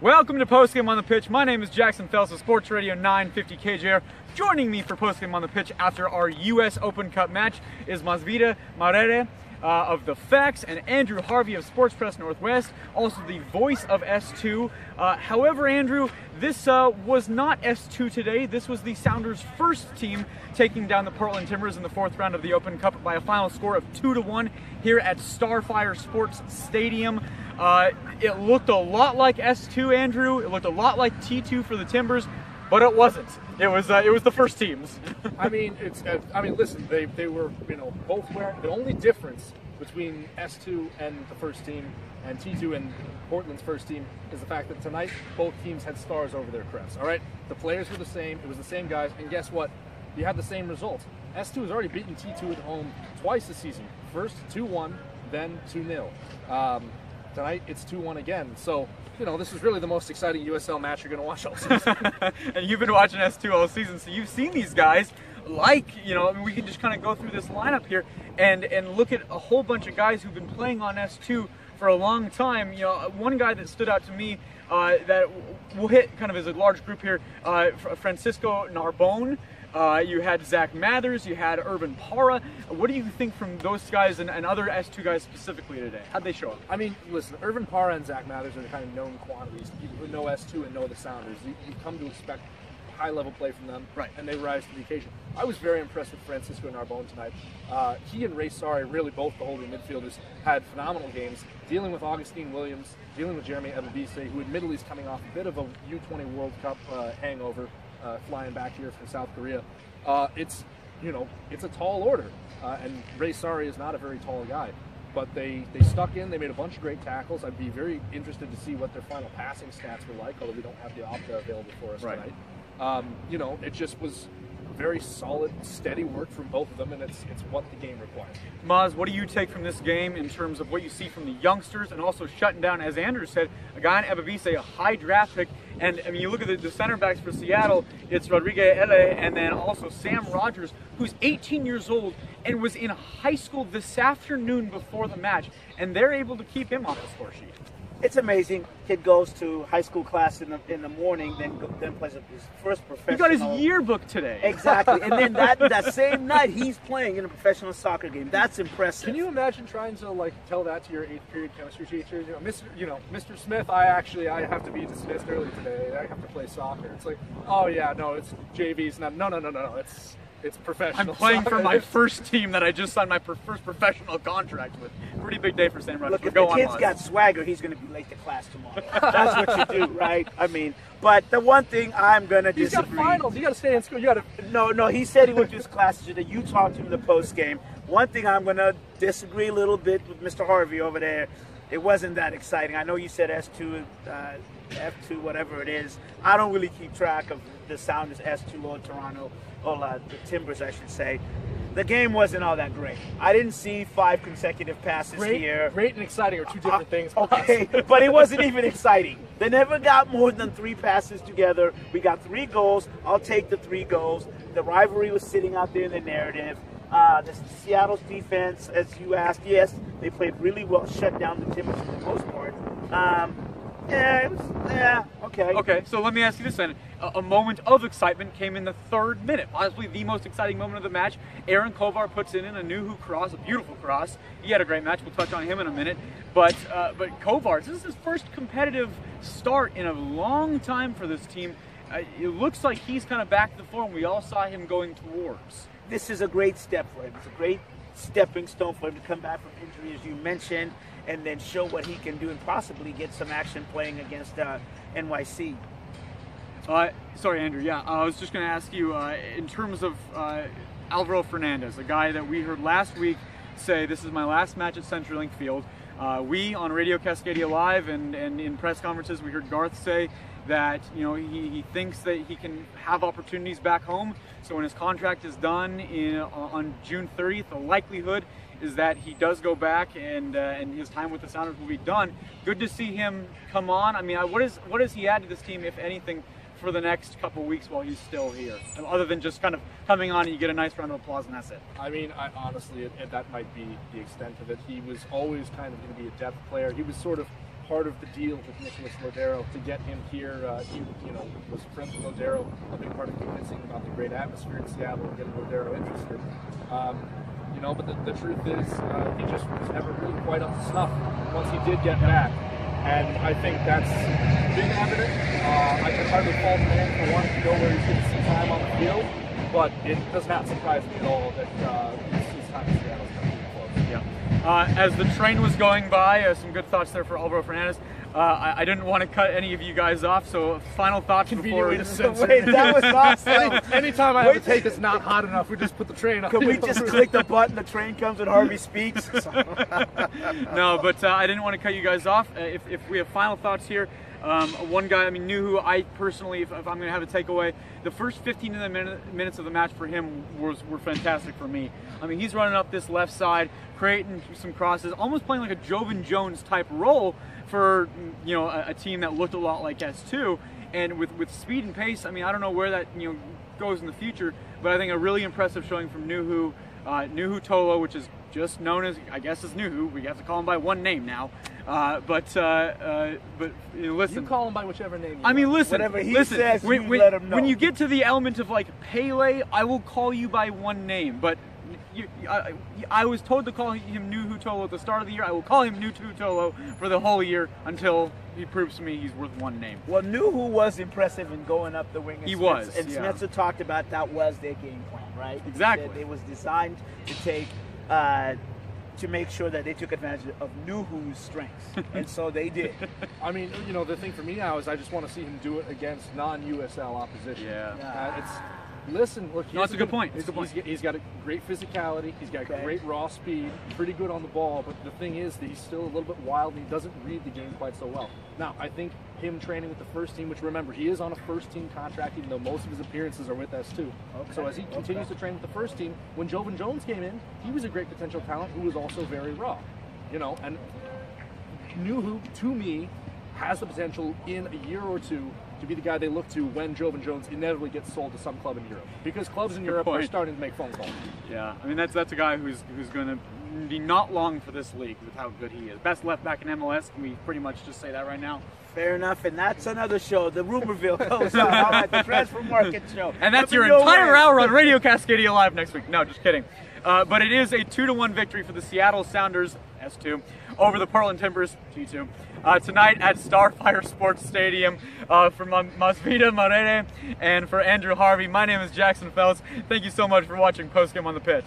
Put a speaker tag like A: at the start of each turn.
A: Welcome to Postgame on the Pitch. My name is Jackson Phelps of Sports Radio 950 KJR. Joining me for Postgame on the Pitch after our U.S. Open Cup match is Mazvita, Maraire of the Facts, and Andrew Harvey of Sportspress Northwest, also the voice of S2. However, Andrew, this was not S2 today. This was the Sounders' first team taking down the Portland Timbers in the fourth round of the Open Cup by a final score of 2-1 here at Starfire Sports Stadium. It looked a lot like S2, Andrew. It looked a lot like T2 for the Timbers, but it wasn't. It was the first teams.
B: Listen, they were, both wearing. The only difference between S2 and the first team and T2 and Portland's first team is the fact that tonight both teams had stars over their crests. All right, the players were the same. It was the same guys, and guess what? You had the same results. S2 has already beaten T2 at home twice this season. First 2-1, then 2-0. Tonight it's 2-1 again. So, this is really the most exciting USL match you're going to watch all season.
A: And you've been watching S2 all season, so you've seen these guys. We can just kind of go through this lineup here and look at a whole bunch of guys who've been playing on S2 for a long time. One guy that stood out to me that will hit kind of as a large group here, Francisco Narbonne. You had Zach Mathers, you had Irvin Parra. What do you think from those guys and other S2 guys specifically today? How'd they show up?
B: I mean, listen, Irvin Parra and Zach Mathers are the kind of known quantities. People who know S2 and know the Sounders. You come to expect high-level play from them,
A: right?
B: And they rise to the occasion. I was very impressed with Francisco Narbonne tonight. He and Ray Sari, really both the holding midfielders, had phenomenal games, dealing with Augustine Williams, dealing with Jeremy Ebabisse, who admittedly is coming off a bit of a U20 World Cup hangover. Flying back here from South Korea. It's a tall order, and Ray Sari is not a very tall guy, but they stuck in. They made a bunch of great tackles. I'd be very interested to see what their final passing stats were like, although we don't have the Opta available for us tonight. It just was very solid, steady work from both of them, and it's what the game requires.
A: Maz, what do you take from this game in terms of what you see from the youngsters and also shutting down, as Andrew said, a guy in Ebabisse, a high draft pick, and I mean, you look at the center backs for Seattle, it's Rodriguez Ele and then also Sam Rogers, who's 18 years old and was in high school this afternoon before the match, and they're able to keep him on the score sheet.
C: It's amazing. Kid goes to high school class in the morning, then plays his first professional.
A: He got his yearbook today.
C: Exactly, and then that same night he's playing in a professional soccer game. That's impressive.
B: Can you imagine trying to tell that to your 8th period chemistry teacher? Mr. Smith, I have to be dismissed early today. I have to play soccer. It's like, oh yeah, no, it's JV's. No. It's professional.
A: I'm playing
B: soccer.
A: For my first team that I just signed my first professional contract with. Pretty big day for Sam Rogers.
C: Look, if the kid's got swagger, he's going to be late to class tomorrow. That's what you do, right? I mean, but the one thing I'm going to disagree.
B: He's got finals. You got to stay in school. You got to.
C: No. He said he went to his classes today. You talked to him in the post game. One thing I'm going to disagree a little bit with Mr. Harvey over there. It wasn't that exciting. I know you said S2, F2, whatever it is. I don't really keep track of the Sounders S2 or Toronto, or the Timbers, I should say. The game wasn't all that great. I didn't see 5 consecutive passes here.
B: Great and exciting are two different things.
C: Okay, but it wasn't even exciting. They never got more than 3 passes together. We got 3 goals. I'll take the 3 goals. The rivalry was sitting out there in the narrative. The Seattle's defense, as you asked, yes, they played really well, shut down the Timbers for the most part. Okay.
A: Okay, so let me ask you this then. A moment of excitement came in the 3rd minute, possibly the most exciting moment of the match. Aaron Kovar puts in a Nuhu cross, a beautiful cross. He had a great match. We'll touch on him in a minute. But Kovar, this is his first competitive start in a long time for this team. It looks like he's kind of back to the form we all saw him going towards.
C: This is a great step for him. It's a great stepping stone for him to come back from injury, as you mentioned, and then show what he can do and possibly get some action playing against NYC.
A: Sorry, Andrew. Yeah, I was just going to ask you, in terms of Alvaro Fernandez, a guy that we heard last week say, this is my last match at CenturyLink Field. We on Radio Cascadia Live and in press conferences, we heard Garth say that he thinks that he can have opportunities back home. So when his contract is done on June 30th, the likelihood is that he does go back and his time with the Sounders will be done. Good to see him come on. I mean, what does he add to this team, if anything, for the next couple weeks while he's still here, other than just kind of coming on and you get a nice round of applause and that's it?
B: I mean, honestly, that might be the extent of it. He was always kind of going to be a depth player. He was sort of part of the deal with Nicholas Lodero to get him here. He, was friends with Lodero, a big part of convincing about the great atmosphere in Seattle and getting Lodero interested. But the truth is, he just was never really quite up to snuff once he did get back. And I think that's been evident. I can hardly fault a man for wanting to go where he's getting some time on the field, but it does not surprise me at all that his time in Seattle is going to be close.
A: Yeah. As the train was going by, some good thoughts there for Alvaro Fernandez. I didn't want to cut any of you guys off, so final thoughts before...
C: Wait, that was awesome.
B: Anytime I have a tape that's not hot enough, we just put the train up.
C: Can we just click the button, the train comes and Harvey speaks?
A: No, but I didn't want to cut you guys off. If we have final thoughts here, one guy, Nuhu, I personally, if I'm going to have a takeaway, the first 15 minutes of the match for him were fantastic for me. He's running up this left side, creating some crosses, almost playing like a Jovan Jones type role for a team that looked a lot like S2, and with speed and pace. I don't know where that goes in the future, but I think a really impressive showing from Nuhu. Nuhu Tolo, which is just known as, I guess, as Nuhu. We have to call him by one name now. But listen.
B: You call him by whichever name you
A: want. Listen.
C: Whatever he says, you let him know.
A: When you get to the element of like Pele, I will call you by one name. But I was told to call him Nuhu Tolo at the start of the year. I will call him Nuhu Tolo for the whole year until he proves to me he's worth one name.
C: Well, Nuhu was impressive in going up the wing.
A: He was.
C: And Spencer talked about that was their game plan, right?
A: Exactly.
C: It was designed to take, to make sure that they took advantage of Nuhu's strengths, and so they did.
B: The thing for me now is I just want to see him do it against non-USL opposition.
A: Yeah.
B: Listen, look,
A: that's a good point.
B: He's got a great physicality. He's got great raw speed, pretty good on the ball. But the thing is that he's still a little bit wild and he doesn't read the game quite so well. Now, I think him training with the first team, which remember, he is on a first team contract, even though most of his appearances are with S2. Okay. So as he continues to train with the first team, when Jovan Jones came in, he was a great potential talent who was also very raw. And Nuhu, to me, has the potential in a year or two to be the guy they look to when Jovan Jones inevitably gets sold to some club in Europe, because clubs in Europe are starting to make phone calls.
A: Yeah, that's a guy who's going to be not long for this league with how good he is. Best left back in MLS. Can we pretty much just say that right now?
C: Fair enough, and that's another show. The Rumorville goes on. All right, the Transfer Market Show.
A: And that's your entire hour on Radio Cascadia Live next week. No, just kidding. But it is a 2-1 victory for the Seattle Sounders, S2, over the Portland Timbers, G2. Tonight at Starfire Sports Stadium. From Mazvita, Maraire, and for Andrew Harvey, my name is Jackson Phelps. Thank you so much for watching Postgame on the Pitch.